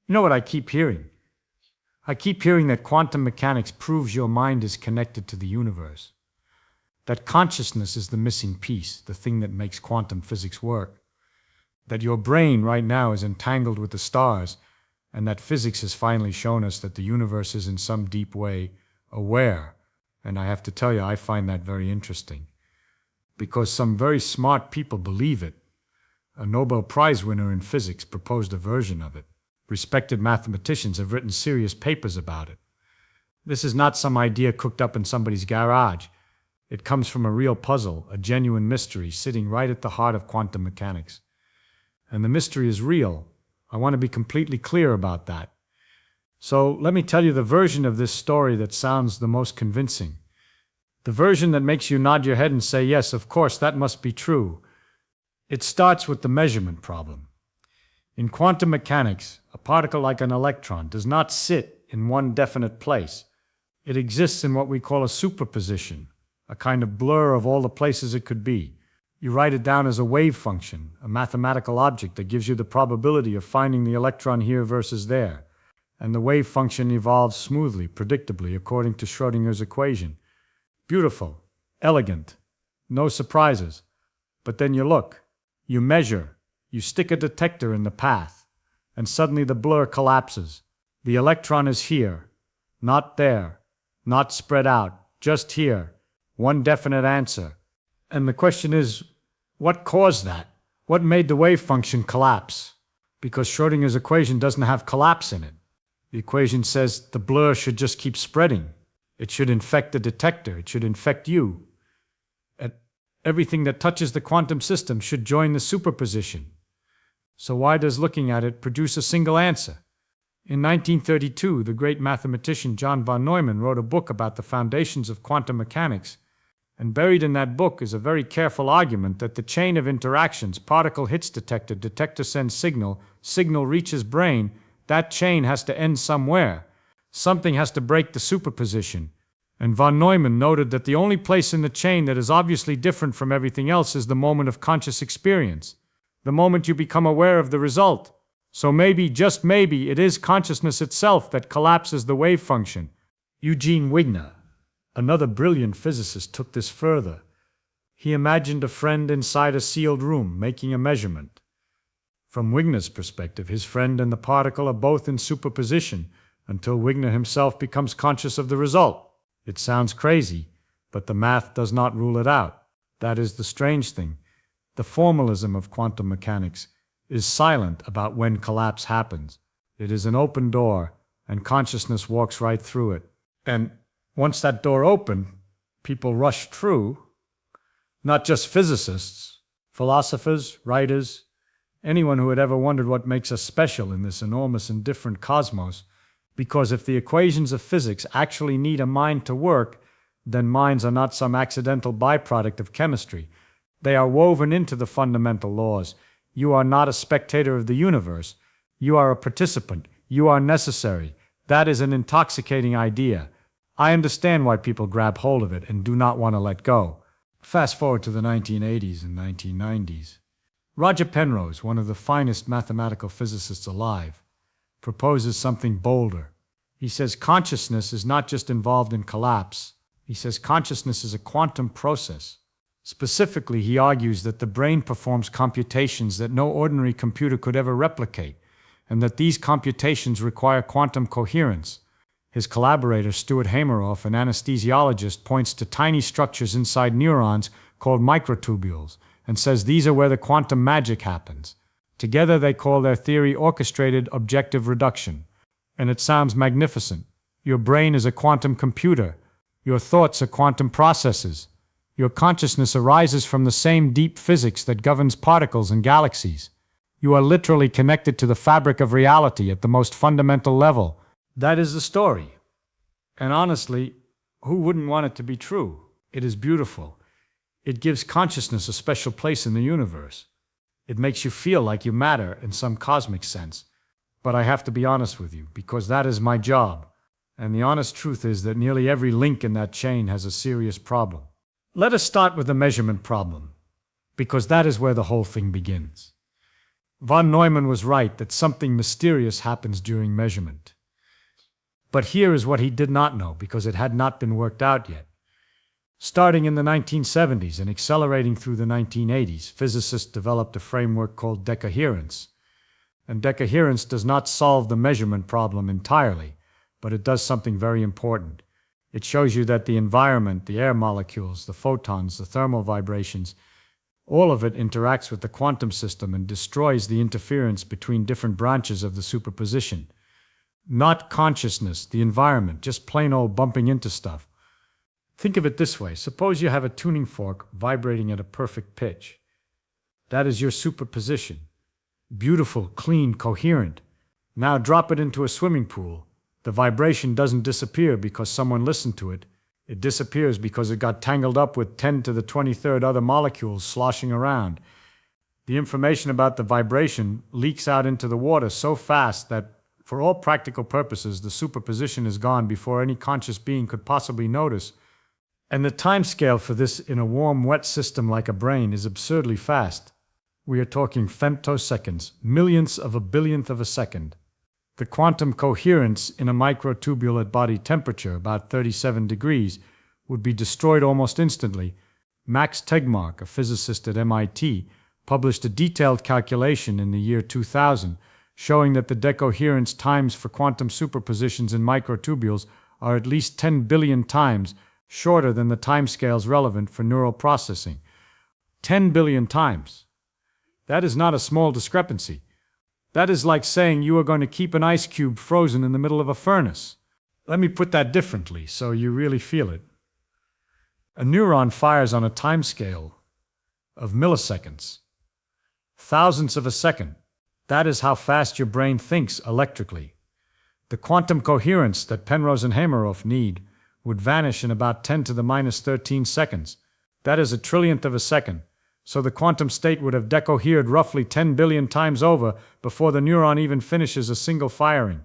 You know what I keep hearing? I keep hearing that quantum mechanics proves your mind is connected to the universe. That consciousness is the missing piece, the thing that makes quantum physics work. That your brain right now is entangled with the stars, and that physics has finally shown us that the universe is in some deep way aware. And I have to tell you, I find that very interesting. Because some very smart people believe it. A Nobel Prize winner in physics proposed a version of it. Respected mathematicians have written serious papers about it. This is not some idea cooked up in somebody's garage. It comes from a real puzzle, a genuine mystery sitting right at the heart of quantum mechanics. And the mystery is real. I want to be completely clear about that. So let me tell you the version of this story that sounds the most convincing. The version that makes you nod your head and say, yes, of course, that must be true. It starts with the measurement problem. In quantum mechanics, a particle like an electron does not sit in one definite place. It exists in what we call a superposition, a kind of blur of all the places it could be. You write it down as a wave function, a mathematical object that gives you the probability of finding the electron here versus there. And the wave function evolves smoothly, predictably, according to Schrödinger's equation. Beautiful, elegant, no surprises. But then you look, you measure, you stick a detector in the path, and suddenly the blur collapses. The electron is here, not there, not spread out, just here, one definite answer. And the question is, what caused that? What made the wave function collapse? Because Schrödinger's equation doesn't have collapse in it. The equation says the blur should just keep spreading. It should infect the detector. It should infect you. Everything that touches the quantum system should join the superposition. So why does looking at it produce a single answer? In 1932, the great mathematician John von Neumann wrote a book about the foundations of quantum mechanics. And buried in that book is a very careful argument that the chain of interactions, particle hits detector, detector sends signal, signal reaches brain, that chain has to end somewhere. Something has to break the superposition. And von Neumann noted that the only place in the chain that is obviously different from everything else is the moment of conscious experience, the moment you become aware of the result. So maybe, just maybe, it is consciousness itself that collapses the wave function. Eugene Wigner, another brilliant physicist, took this further. He imagined a friend inside a sealed room making a measurement. From Wigner's perspective, his friend and the particle are both in superposition until Wigner himself becomes conscious of the result. It sounds crazy, but the math does not rule it out. That is the strange thing. The formalism of quantum mechanics is silent about when collapse happens. It is an open door, and consciousness walks right through it. And once that door opened, people rushed through, not just physicists, philosophers, writers, anyone who had ever wondered what makes us special in this enormous and different cosmos. Because if the equations of physics actually need a mind to work, then minds are not some accidental byproduct of chemistry. They are woven into the fundamental laws. You are not a spectator of the universe. You are a participant. You are necessary. That is an intoxicating idea. I understand why people grab hold of it and do not want to let go. Fast forward to the 1980s and 1990s. Roger Penrose, one of the finest mathematical physicists alive, proposes something bolder. He says consciousness is not just involved in collapse. He says consciousness is a quantum process. Specifically, he argues that the brain performs computations that no ordinary computer could ever replicate, and that these computations require quantum coherence. His collaborator, Stuart, an anesthesiologist, points to tiny structures inside neurons called microtubules, and says these are where the quantum magic happens. Together they call their theory orchestrated objective reduction. And it sounds magnificent. Your brain is a quantum computer. Your thoughts are quantum processes. Your consciousness arises from the same deep physics that governs particles and galaxies. You are literally connected to the fabric of reality at the most fundamental level. That is the story. And honestly, who wouldn't want it to be true? It is beautiful. It gives consciousness a special place in the universe. It makes you feel like you matter in some cosmic sense. But I have to be honest with you, because that is my job. And the honest truth is that nearly every link in that chain has a serious problem. Let us start with the measurement problem, because that is where the whole thing begins. Von Neumann was right that something mysterious happens during measurement. But here is what he did not know, because it had not been worked out yet. Starting in the 1970s and accelerating through the 1980s, physicists developed a framework called decoherence. And decoherence does not solve the measurement problem entirely, but it does something very important. It shows you that the environment, the air molecules, the photons, the thermal vibrations, all of it interacts with the quantum system and destroys the interference between different branches of the superposition. Not consciousness, the environment, just plain old bumping into stuff. Think of it this way. Suppose you have a tuning fork vibrating at a perfect pitch. That is your superposition. Beautiful, clean, coherent. Now drop it into a swimming pool. The vibration doesn't disappear because someone listened to it. It disappears because it got tangled up with 10 to the 23rd other molecules sloshing around. The information about the vibration leaks out into the water so fast that, for all practical purposes, the superposition is gone before any conscious being could possibly notice. And the time scale for this in a warm, wet system like a brain is absurdly fast. We are talking femtoseconds, millionths of a billionth of a second. The quantum coherence in a microtubule at body temperature, about 37 degrees, would be destroyed almost instantly. Max Tegmark, a physicist at MIT, published a detailed calculation in the year 2000 showing that the decoherence times for quantum superpositions in microtubules are at least 10 billion times shorter than the timescales relevant for neural processing. 10 billion times. That is not a small discrepancy. That is like saying you are going to keep an ice cube frozen in the middle of a furnace. Let me put that differently so you really feel it. A neuron fires on a timescale of milliseconds. Thousandths of a second. That is how fast your brain thinks electrically. The quantum coherence that Penrose-Hameroff need would vanish in about 10 to the minus 13 seconds. That is a trillionth of a second. So the quantum state would have decohered roughly 10 billion times over before the neuron even finishes a single firing.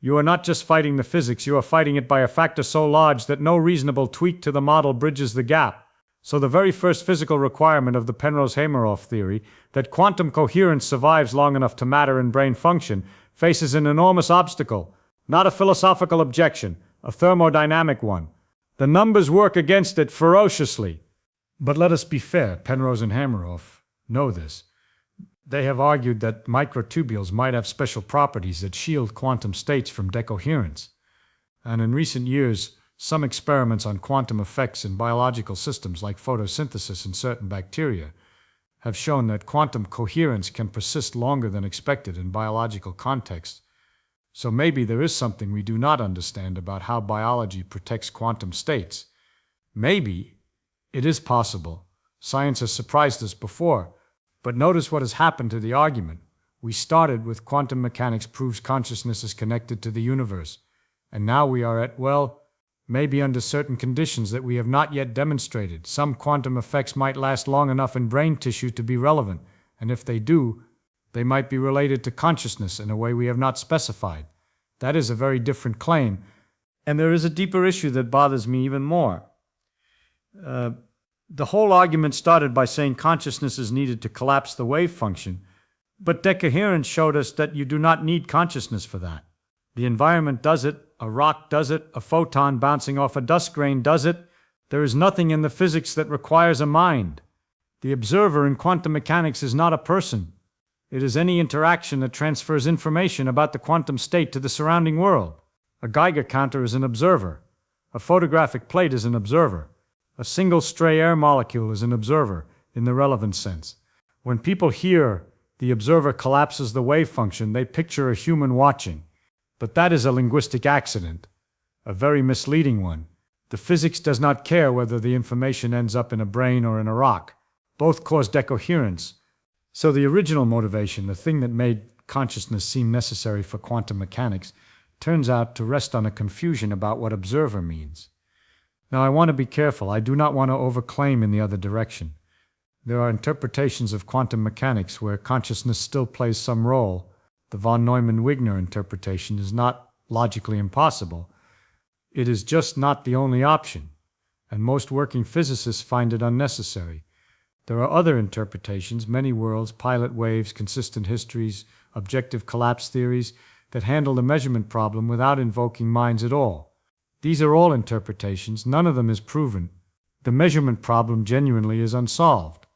You are not just fighting the physics, you are fighting it by a factor so large that no reasonable tweak to the model bridges the gap. So the very first physical requirement of the Penrose-Hameroff theory, that quantum coherence survives long enough to matter in brain function, faces an enormous obstacle. Not a philosophical objection, a thermodynamic one. The numbers work against it ferociously. But let us be fair, Penrose and Hameroff know this. They have argued that microtubules might have special properties that shield quantum states from decoherence. And in recent years, some experiments on quantum effects in biological systems like photosynthesis in certain bacteria have shown that quantum coherence can persist longer than expected in biological contexts. So maybe there is something we do not understand about how biology protects quantum states. Maybe it is possible. Science has surprised us before. But notice what has happened to the argument. We started with quantum mechanics proves consciousness is connected to the universe. And now we are at, well, maybe under certain conditions that we have not yet demonstrated. Some quantum effects might last long enough in brain tissue to be relevant. And if they do, they might be related to consciousness in a way we have not specified. That is a very different claim. And there is a deeper issue that bothers me even more. The whole argument started by saying consciousness is needed to collapse the wave function, but decoherence showed us that you do not need consciousness for that. The environment does it, a rock does it, a photon bouncing off a dust grain does it. There is nothing in the physics that requires a mind. The observer in quantum mechanics is not a person. It is any interaction that transfers information about the quantum state to the surrounding world. A Geiger counter is an observer. A photographic plate is an observer. A single stray air molecule is an observer, in the relevant sense. When people hear the observer collapses the wave function, they picture a human watching. But that is a linguistic accident, a very misleading one. The physics does not care whether the information ends up in a brain or in a rock. Both cause decoherence. So the original motivation, the thing that made consciousness seem necessary for quantum mechanics, turns out to rest on a confusion about what observer means. Now, I want to be careful. I do not want to overclaim in the other direction. There are interpretations of quantum mechanics where consciousness still plays some role. The von Neumann-Wigner interpretation is not logically impossible. It is just not the only option, and most working physicists find it unnecessary. There are other interpretations, many worlds, pilot waves, consistent histories, objective collapse theories, that handle the measurement problem without invoking minds at all. These are all interpretations, none of them is proven. The measurement problem genuinely is unsolved.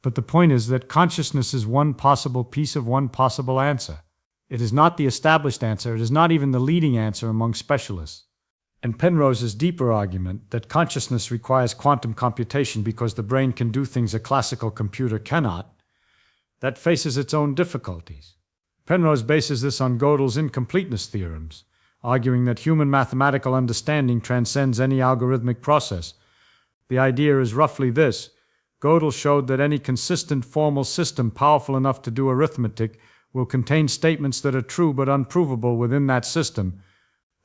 But the point is that consciousness is one possible piece of one possible answer. It is not the established answer, it is not even the leading answer among specialists. And Penrose's deeper argument that consciousness requires quantum computation because the brain can do things a classical computer cannot, that faces its own difficulties. Penrose bases this on Gödel's incompleteness theorems, arguing that human mathematical understanding transcends any algorithmic process. The idea is roughly this: Gödel showed that any consistent formal system powerful enough to do arithmetic will contain statements that are true but unprovable within that system.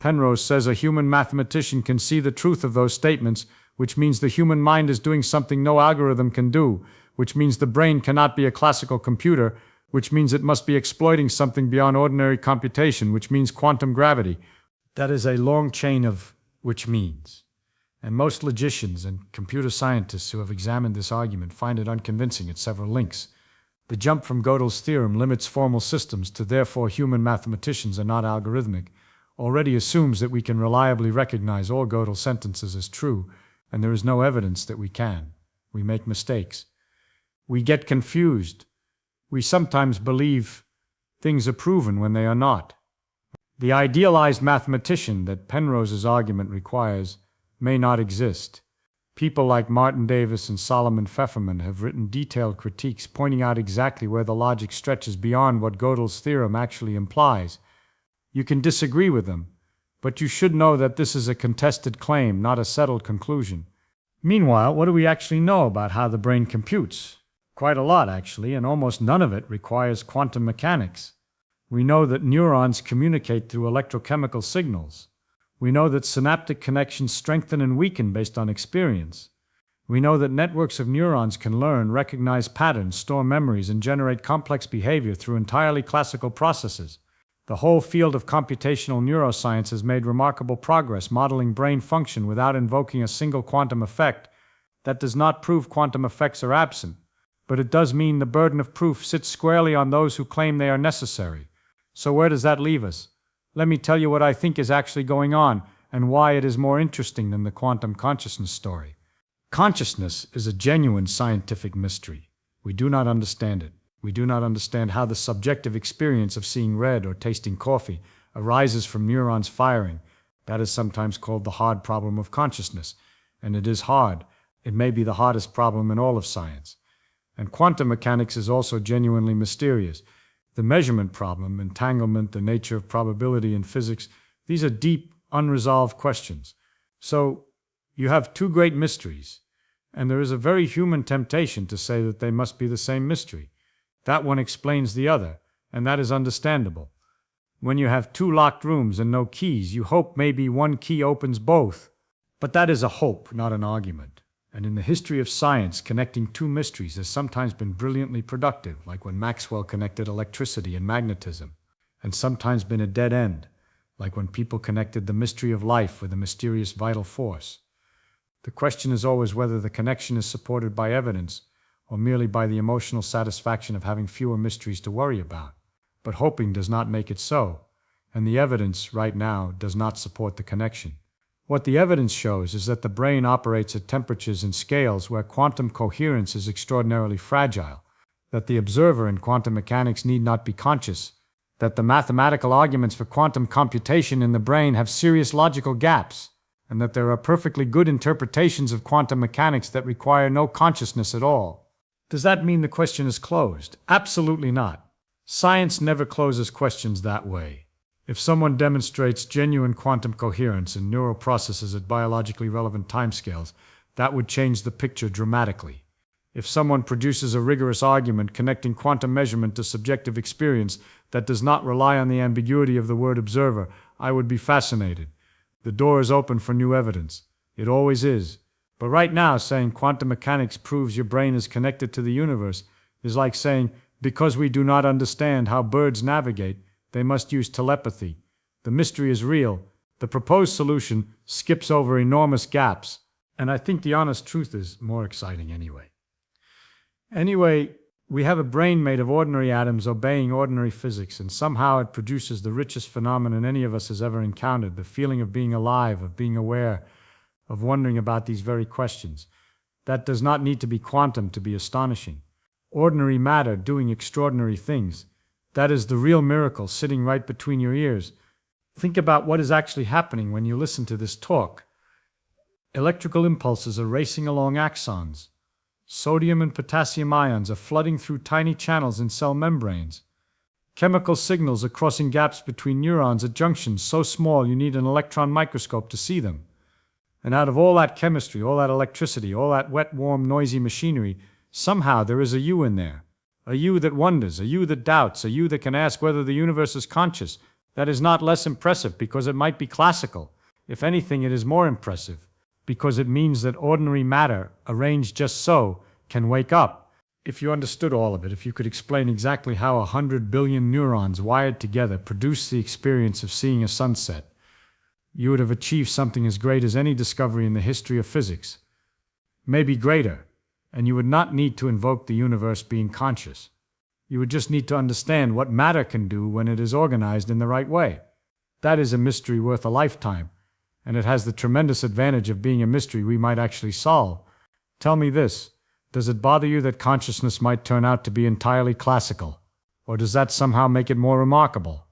Penrose says a human mathematician can see the truth of those statements, which means the human mind is doing something no algorithm can do, which means the brain cannot be a classical computer, which means it must be exploiting something beyond ordinary computation, which means quantum gravity. That is a long chain of which means. And most logicians and computer scientists who have examined this argument find it unconvincing at several links. The jump from Gödel's theorem limits formal systems to therefore human mathematicians are not algorithmic, already assumes that we can reliably recognize all Gödel sentences as true, and there is no evidence that we can. We make mistakes. We get confused. We sometimes believe things are proven when they are not. The idealized mathematician that Penrose's argument requires may not exist. People like Martin Davis and Solomon Pfefferman have written detailed critiques pointing out exactly where the logic stretches beyond what Gödel's theorem actually implies. You can disagree with them, but you should know that this is a contested claim, not a settled conclusion. Meanwhile, what do we actually know about how the brain computes? Quite a lot, actually, and almost none of it requires quantum mechanics. We know that neurons communicate through electrochemical signals. We know that synaptic connections strengthen and weaken based on experience. We know that networks of neurons can learn, recognize patterns, store memories, and generate complex behavior through entirely classical processes. The whole field of computational neuroscience has made remarkable progress modeling brain function without invoking a single quantum effect. That does not prove quantum effects are absent, but it does mean the burden of proof sits squarely on those who claim they are necessary. So where does that leave us? Let me tell you what I think is actually going on and why it is more interesting than the quantum consciousness story. Consciousness is a genuine scientific mystery. We do not understand it. We do not understand how the subjective experience of seeing red or tasting coffee arises from neurons firing. That is sometimes called the hard problem of consciousness. And it is hard. It may be the hardest problem in all of science. And quantum mechanics is also genuinely mysterious. The measurement problem, entanglement, the nature of probability in physics, these are deep, unresolved questions. So you have two great mysteries, and there is a very human temptation to say that they must be the same mystery. That one explains the other, and that is understandable. When you have two locked rooms and no keys, you hope maybe one key opens both. But that is a hope, not an argument. And in the history of science, connecting two mysteries has sometimes been brilliantly productive, like when Maxwell connected electricity and magnetism, and sometimes been a dead end, like when people connected the mystery of life with a mysterious vital force. The question is always whether the connection is supported by evidence, or merely by the emotional satisfaction of having fewer mysteries to worry about. But hoping does not make it so, and the evidence, right now, does not support the connection. What the evidence shows is that the brain operates at temperatures and scales where quantum coherence is extraordinarily fragile, that the observer in quantum mechanics need not be conscious, that the mathematical arguments for quantum computation in the brain have serious logical gaps, and that there are perfectly good interpretations of quantum mechanics that require no consciousness at all. Does that mean the question is closed? Absolutely not. Science never closes questions that way. If someone demonstrates genuine quantum coherence in neural processes at biologically relevant timescales, that would change the picture dramatically. If someone produces a rigorous argument connecting quantum measurement to subjective experience that does not rely on the ambiguity of the word observer, I would be fascinated. The door is open for new evidence. It always is. But right now, saying quantum mechanics proves your brain is connected to the universe is like saying, because we do not understand how birds navigate, they must use telepathy. The mystery is real. The proposed solution skips over enormous gaps. And I think the honest truth is more exciting anyway. Anyway, we have a brain made of ordinary atoms obeying ordinary physics, and somehow it produces the richest phenomenon any of us has ever encountered, the feeling of being alive, of being aware, of wondering about these very questions. That does not need to be quantum to be astonishing. Ordinary matter doing extraordinary things. That is the real miracle sitting right between your ears. Think about what is actually happening when you listen to this talk. Electrical impulses are racing along axons. Sodium and potassium ions are flooding through tiny channels in cell membranes. Chemical signals are crossing gaps between neurons at junctions so small you need an electron microscope to see them. And out of all that chemistry, all that electricity, all that wet, warm, noisy machinery, somehow there is a you in there. A you that wonders, a you that doubts, a you that can ask whether the universe is conscious. That is not less impressive because it might be classical. If anything, it is more impressive because it means that ordinary matter, arranged just so, can wake up. If you understood all of it, if you could explain exactly how 100 billion neurons wired together produce the experience of seeing a sunset, you would have achieved something as great as any discovery in the history of physics. Maybe greater, and you would not need to invoke the universe being conscious. You would just need to understand what matter can do when it is organized in the right way. That is a mystery worth a lifetime, and it has the tremendous advantage of being a mystery we might actually solve. Tell me this, does it bother you that consciousness might turn out to be entirely classical? Or does that somehow make it more remarkable?